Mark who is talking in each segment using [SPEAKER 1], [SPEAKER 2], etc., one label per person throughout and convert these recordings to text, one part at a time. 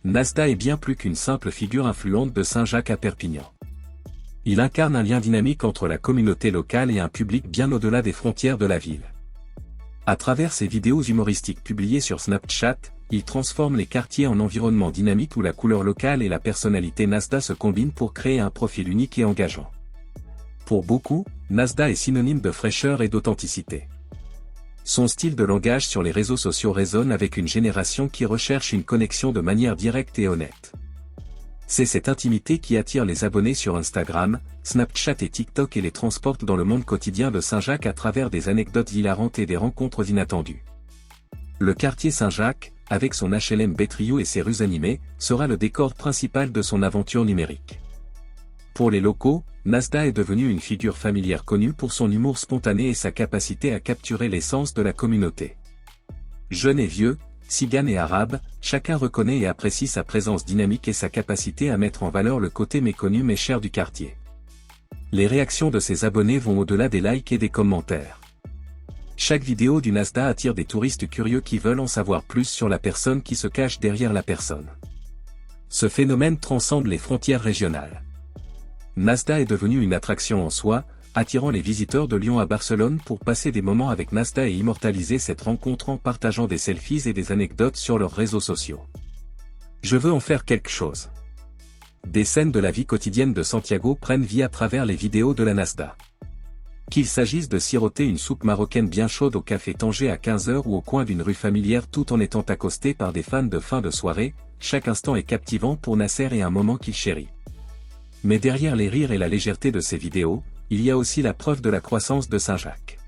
[SPEAKER 1] Nasda est bien plus qu'une simple figure influente de Saint-Jacques à Perpignan. Il incarne un lien dynamique entre la communauté locale et un public bien au-delà des frontières de la ville. À travers ses vidéos humoristiques publiées sur Snapchat, il transforme les quartiers en environnements dynamiques où la couleur locale et la personnalité Nasda se combinent pour créer un profil unique et engageant. Pour beaucoup, Nasda est synonyme de fraîcheur et d'authenticité. Son style de langage sur les réseaux sociaux résonne avec une génération qui recherche une connexion de manière directe et honnête. C'est cette intimité qui attire les abonnés sur Instagram, Snapchat et TikTok et les transporte dans le monde quotidien de Saint-Jacques à travers des anecdotes hilarantes et des rencontres inattendues. Le quartier Saint-Jacques, avec son HLM Bétriou et ses rues animées, sera le décor principal de son aventure numérique. Pour les locaux, Nasda est devenu une figure familière connue pour son humour spontané et sa capacité à capturer l'essence de la communauté. Jeunes et vieux, Tziganes et Arabes, chacun reconnaît et apprécie sa présence dynamique et sa capacité à mettre en valeur le côté méconnu mais cher du quartier. Les réactions de ses abonnés vont au-delà des likes et des commentaires. Chaque vidéo du Nasda attire des touristes curieux qui veulent en savoir plus sur la personne qui se cache derrière la personne. Ce phénomène transcende les frontières régionales. Nasda est devenu une attraction en soi, attirant les visiteurs de Lyon à Barcelone pour passer des moments avec Nasda et immortaliser cette rencontre en partageant des selfies et des anecdotes sur leurs réseaux sociaux. Je veux en faire quelque chose. Des scènes de la vie quotidienne de Santiago prennent vie à travers les vidéos de la Nasda. Qu'il s'agisse de siroter une soupe marocaine bien chaude au café Tanger à 15h ou au coin d'une rue familière tout en étant accosté par des fans de fin de soirée, chaque instant est captivant pour Nasser et un moment qu'il chérit. Mais derrière les rires et la légèreté de ces vidéos, il y a aussi la preuve de la croissance de Saint-Jacques.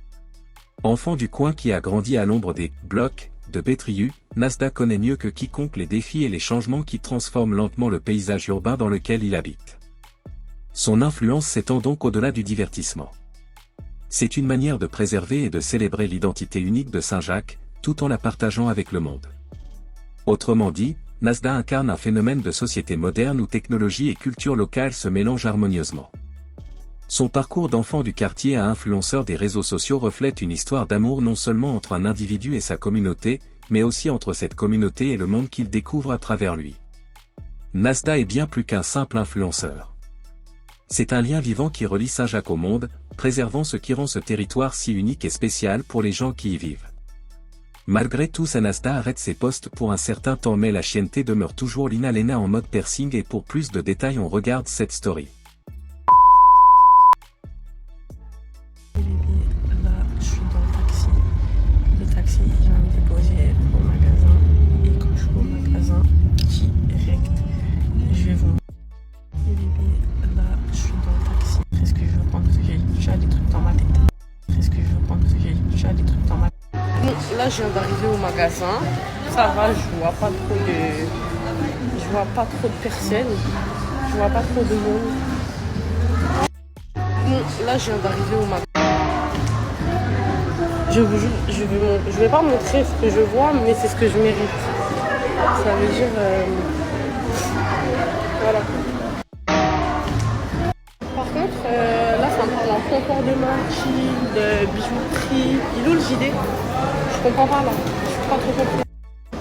[SPEAKER 1] Enfant du coin qui a grandi à l'ombre des « blocs » de Bétriou, Nasda connaît mieux que quiconque les défis et les changements qui transforment lentement le paysage urbain dans lequel il habite. Son influence s'étend donc au-delà du divertissement. C'est une manière de préserver et de célébrer l'identité unique de Saint-Jacques, tout en la partageant avec le monde. Autrement dit, Nasda incarne un phénomène de société moderne où technologie et culture locale se mélangent harmonieusement. Son parcours d'enfant du quartier à influenceur des réseaux sociaux reflète une histoire d'amour non seulement entre un individu et sa communauté, mais aussi entre cette communauté et le monde qu'il découvre à travers lui. Nasda est bien plus qu'un simple influenceur. C'est un lien vivant qui relie Saint-Jacques au monde, préservant ce qui rend ce territoire si unique et spécial pour les gens qui y vivent. Malgré tout, Nasda arrête ses posts pour un certain temps mais la chienneté demeure toujours Lina Lena en mode piercing et pour plus de détails on regarde cette story.
[SPEAKER 2] Là, je suis dans le taxi. Le taxi vient me déposer au magasin. Et quand je suis au magasin, direct, je vais vous. Et bébé, là, je suis dans le taxi. Qu'est-ce que je veux prendre parce que j'ai déjà des trucs dans ma tête. Qu'est-ce que je veux prendre parce que j'ai déjà des trucs dans ma tête. Bon, là, je viens d'arriver au magasin. Ça va, je vois pas trop de personnes. Je vois pas trop de monde. Bon, là, je viens d'arriver au magasin. Je vous jure, je vais pas montrer ce que je vois, mais c'est ce que je mérite. Ça veut dire... Voilà. Par contre, là, ça me parle en comportement, de bijouterie. Il est où le JD? Je comprends pas, là. Je suis pas trop compris.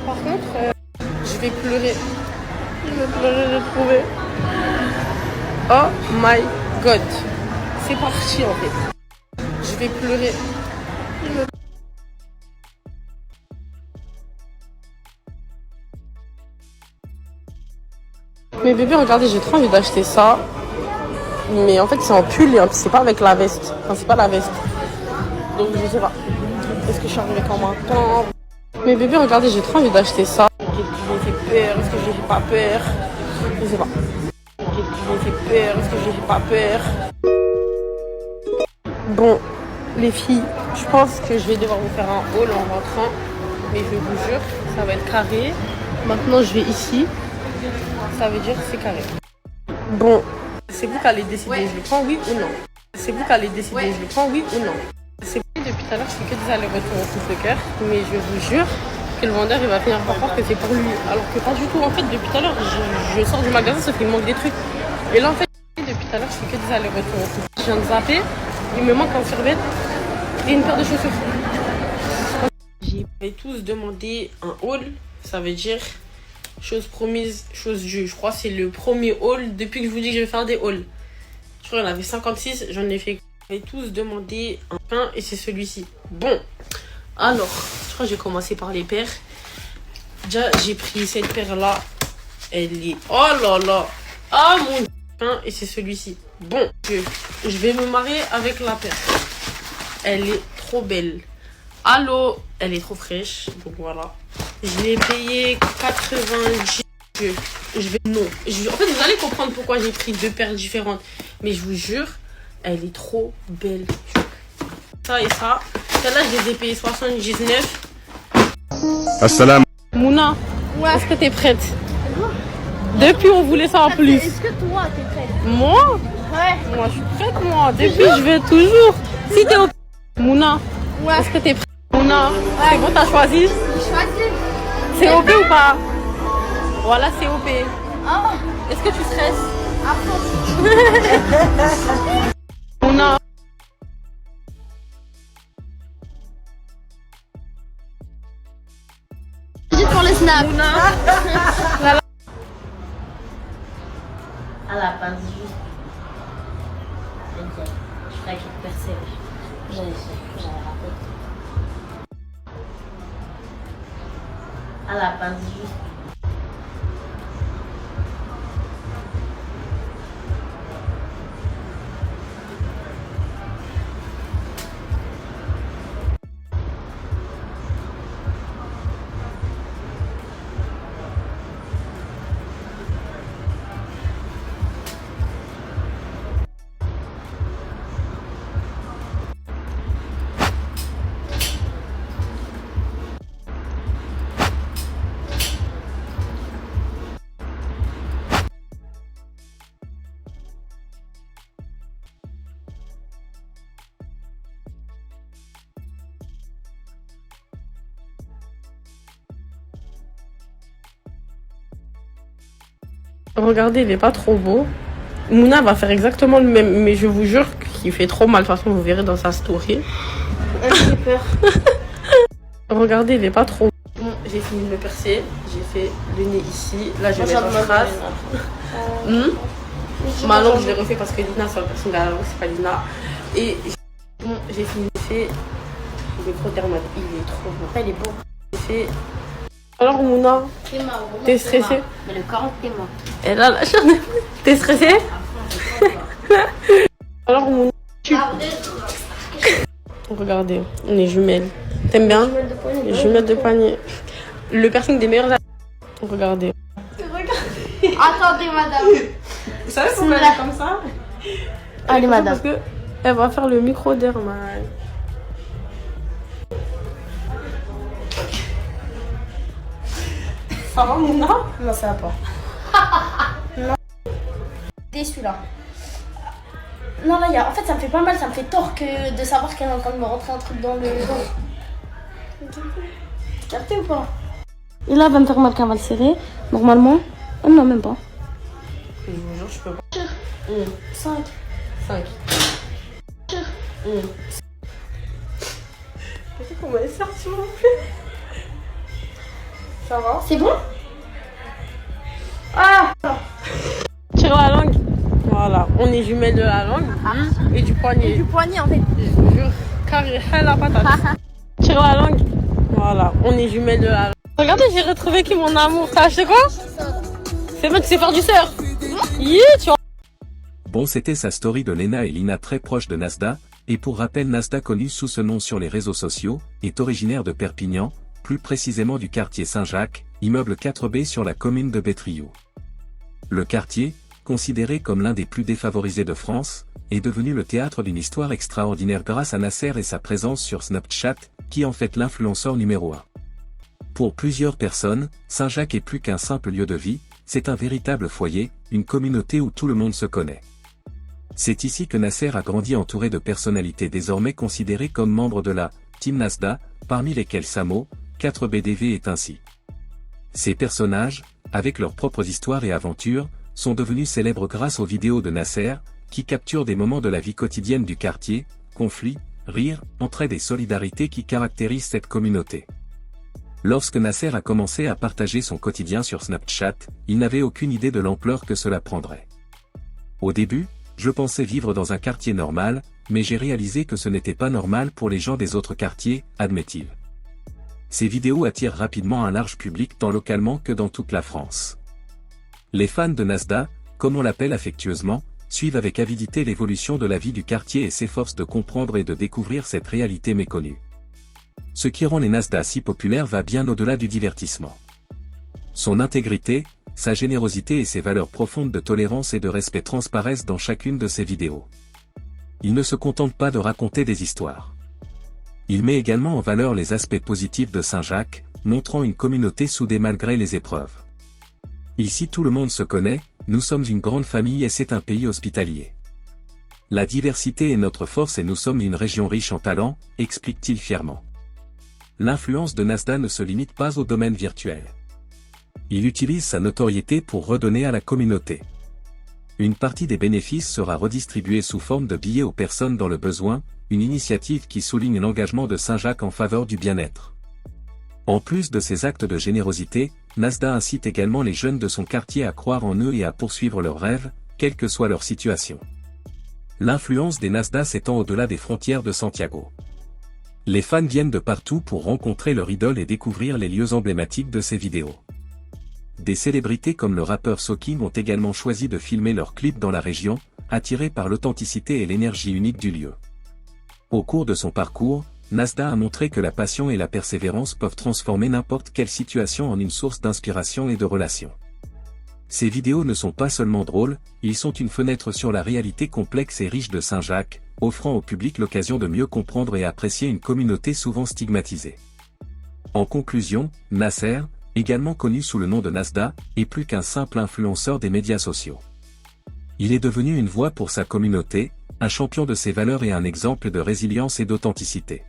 [SPEAKER 2] Par contre, je vais pleurer. Je vais pleurer, j'ai trouvé. Oh my God. C'est parti, en fait. Je vais pleurer. Mais bébé, regardez, j'ai trop envie d'acheter ça. Mais en fait, c'est en pull et c'est pas avec la veste. Enfin, c'est pas la veste. Donc, je sais pas. Est-ce que je suis arrivée quand maintenant? Mais bébé, regardez, j'ai trop envie d'acheter ça. Est-ce que j'ai fait peur? Est-ce que j'ai pas peur? Je sais pas. Est-ce que j'ai fait peur? Est-ce que j'ai pas peur? Bon, les filles, je pense que je vais devoir vous faire un haul en rentrant. Mais je vous jure, ça va être carré. Maintenant, je vais ici. Ça veut dire que c'est carré. Bon, c'est vous qui allez décider, je le prends oui ou non. C'est vous qui allez décider, je le prends oui ou non. C'est depuis tout à l'heure, je fais que des allers-retours au coupe-le-cœur. Mais je vous jure que le vendeur, il va finir par croire que c'est pour lui. Alors que pas du tout. En fait, depuis tout à l'heure, je sors du magasin, sauf qu'il me manque des trucs. Et là, en fait, depuis tout à l'heure, je fais que des allers-retours au coupe. Je viens de zapper, il me manque un survêt et une paire de chaussures. J'ai tous demandé un haul, ça veut dire... chose promise, chose due. Je crois que c'est le premier haul depuis que je vous dis que je vais faire des hauls. Je crois qu'il y en avait 56, j'en ai fait. J'ai tous demandé un pain et c'est celui-ci. Bon, alors, je crois que j'ai commencé par les paires. Déjà, j'ai pris cette paire-là. Elle est... Oh là là. Ah mon pain et c'est celui-ci. Bon, je vais me marier avec la paire. Elle est trop belle. Allô, elle est trop fraîche. Donc voilà. Je l'ai payé 90. Non. En fait, vous allez comprendre pourquoi j'ai pris deux paires différentes. Mais je vous jure, elle est trop belle. Ça et ça. Celle-là, je les ai payées 79.
[SPEAKER 3] Assalam.
[SPEAKER 2] Mouna, ouais. Est-ce que t'es prête? Depuis, on voulait savoir plus.
[SPEAKER 4] Est-ce que toi, t'es prête?
[SPEAKER 2] Moi?
[SPEAKER 4] Ouais.
[SPEAKER 2] Moi, je suis prête, moi. Depuis, je vais toujours. Si t'es au... Mouna, ouais. Est-ce que t'es prête? Mouna, ouais. C'est bon, t'as choisi?
[SPEAKER 4] J'ai choisi.
[SPEAKER 2] C'est OP ou pas? Voilà, c'est OP.
[SPEAKER 4] Ah.
[SPEAKER 2] Est-ce que tu stresses?
[SPEAKER 4] À fond.
[SPEAKER 2] Mouna.
[SPEAKER 4] Juste pour le snap.
[SPEAKER 5] À la base, juste. Je ferais qu'il percée. J'avais raté. À la base, juste.
[SPEAKER 2] Regardez, il est pas trop beau. Mouna va faire exactement le même, mais je vous jure qu'il fait trop mal. De toute façon, vous verrez dans sa story.
[SPEAKER 4] J'ai peur.
[SPEAKER 2] Regardez, il est pas trop beau. Bon, j'ai fini de me percer. J'ai fait le nez ici. Là, je vais mettre en strass. Ma langue, je l'ai refait parce que Lina, c'est la personne de la langue, c'est pas Lina. Et bon, j'ai fini de faire le micro-dermate. Il est trop beau.
[SPEAKER 4] Elle est beau.
[SPEAKER 2] J'ai fait... Alors, Mouna, t'es stressée?
[SPEAKER 4] Mais le corps, t'es moi.
[SPEAKER 2] Elle a la chaîne. T'es stressée? Alors, Mouna, regardez, on est jumelles. T'aimes bien? Les jumelles de poignet. Le piercing des meilleurs amis. Regardez.
[SPEAKER 4] Attendez, madame.
[SPEAKER 2] Vous savez pourquoi elle est comme ça?
[SPEAKER 4] Allez, madame.
[SPEAKER 2] Parce que elle va faire le micro-dermate. Ça va, Mouna?
[SPEAKER 4] Non, ça va pas. Non. Déçu là. Non, là, en fait, ça me fait pas mal, ça me fait tort que de savoir qu'elle est en train de me rentrer un truc dans le dos. Capté ou pas? Et là, elle va me faire mal quand elle va le serrer. Normalement. Oh non, même pas.
[SPEAKER 2] Je vous jure, je peux pas.
[SPEAKER 4] 5.
[SPEAKER 2] 5. Tu sais comment elle sort, s'il vous plaît? Ça va?
[SPEAKER 4] C'est bon? Ah!
[SPEAKER 2] Tire la langue. Voilà, on est jumelles de la langue et du poignet.
[SPEAKER 4] Du poignet en fait.
[SPEAKER 2] Je vous jure, carré la patate. Tire la langue. Voilà, on est jumelles de la langue. Regardez, j'ai retrouvé qui mon amour. T'as acheté quoi? C'est vrai que tu sais faire du surf. Tu vois.
[SPEAKER 1] Bon, c'était sa story de Lena et Lina très proche de Nasda, et pour rappel, Nasda, connue sous ce nom sur les réseaux sociaux, est originaire de Perpignan, plus précisément du quartier Saint-Jacques, immeuble 4B sur la commune de Bétriou. Le quartier, considéré comme l'un des plus défavorisés de France, est devenu le théâtre d'une histoire extraordinaire grâce à Nasser et sa présence sur Snapchat, qui en fait l'influenceur numéro 1. Pour plusieurs personnes, Saint-Jacques est plus qu'un simple lieu de vie, c'est un véritable foyer, une communauté où tout le monde se connaît. C'est ici que Nasser a grandi entouré de personnalités désormais considérées comme membres de la Team Nasda, parmi lesquels Samo, 4BDV est ainsi. Ces personnages, avec leurs propres histoires et aventures, sont devenus célèbres grâce aux vidéos de Nasser, qui capturent des moments de la vie quotidienne du quartier, conflits, rires, entraide et solidarité qui caractérisent cette communauté. Lorsque Nasser a commencé à partager son quotidien sur Snapchat, il n'avait aucune idée de l'ampleur que cela prendrait. Au début, je pensais vivre dans un quartier normal, mais j'ai réalisé que ce n'était pas normal pour les gens des autres quartiers, admet-il. Ces vidéos attirent rapidement un large public tant localement que dans toute la France. Les fans de Nasda, comme on l'appelle affectueusement, suivent avec avidité l'évolution de la vie du quartier et s'efforcent de comprendre et de découvrir cette réalité méconnue. Ce qui rend les Nasda si populaires va bien au-delà du divertissement. Son intégrité, sa générosité et ses valeurs profondes de tolérance et de respect transparaissent dans chacune de ses vidéos. Il ne se contente pas de raconter des histoires. Il met également en valeur les aspects positifs de Saint-Jacques, montrant une communauté soudée malgré les épreuves. Ici tout le monde se connaît, nous sommes une grande famille et c'est un pays hospitalier. La diversité est notre force et nous sommes une région riche en talents, explique-t-il fièrement. L'influence de Nasda ne se limite pas au domaine virtuel. Il utilise sa notoriété pour redonner à la communauté. Une partie des bénéfices sera redistribuée sous forme de billets aux personnes dans le besoin, une initiative qui souligne l'engagement de Saint-Jacques en faveur du bien-être. En plus de ces actes de générosité, Nasda incite également les jeunes de son quartier à croire en eux et à poursuivre leurs rêves, quelle que soit leur situation. L'influence des Nasda s'étend au-delà des frontières de Santiago. Les fans viennent de partout pour rencontrer leur idole et découvrir les lieux emblématiques de ses vidéos. Des célébrités comme le rappeur Soking ont également choisi de filmer leurs clips dans la région, attirés par l'authenticité et l'énergie unique du lieu. Au cours de son parcours, Nasda a montré que la passion et la persévérance peuvent transformer n'importe quelle situation en une source d'inspiration et de relations. Ces vidéos ne sont pas seulement drôles, ils sont une fenêtre sur la réalité complexe et riche de Saint-Jacques, offrant au public l'occasion de mieux comprendre et apprécier une communauté souvent stigmatisée. En conclusion, Nasser, également connu sous le nom de Nasda, est plus qu'un simple influenceur des médias sociaux. Il est devenu une voix pour sa communauté, un champion de ses valeurs et un exemple de résilience et d'authenticité.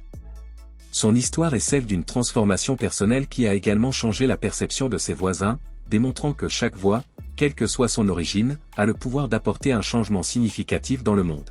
[SPEAKER 1] Son histoire est celle d'une transformation personnelle qui a également changé la perception de ses voisins, démontrant que chaque voix, quelle que soit son origine, a le pouvoir d'apporter un changement significatif dans le monde.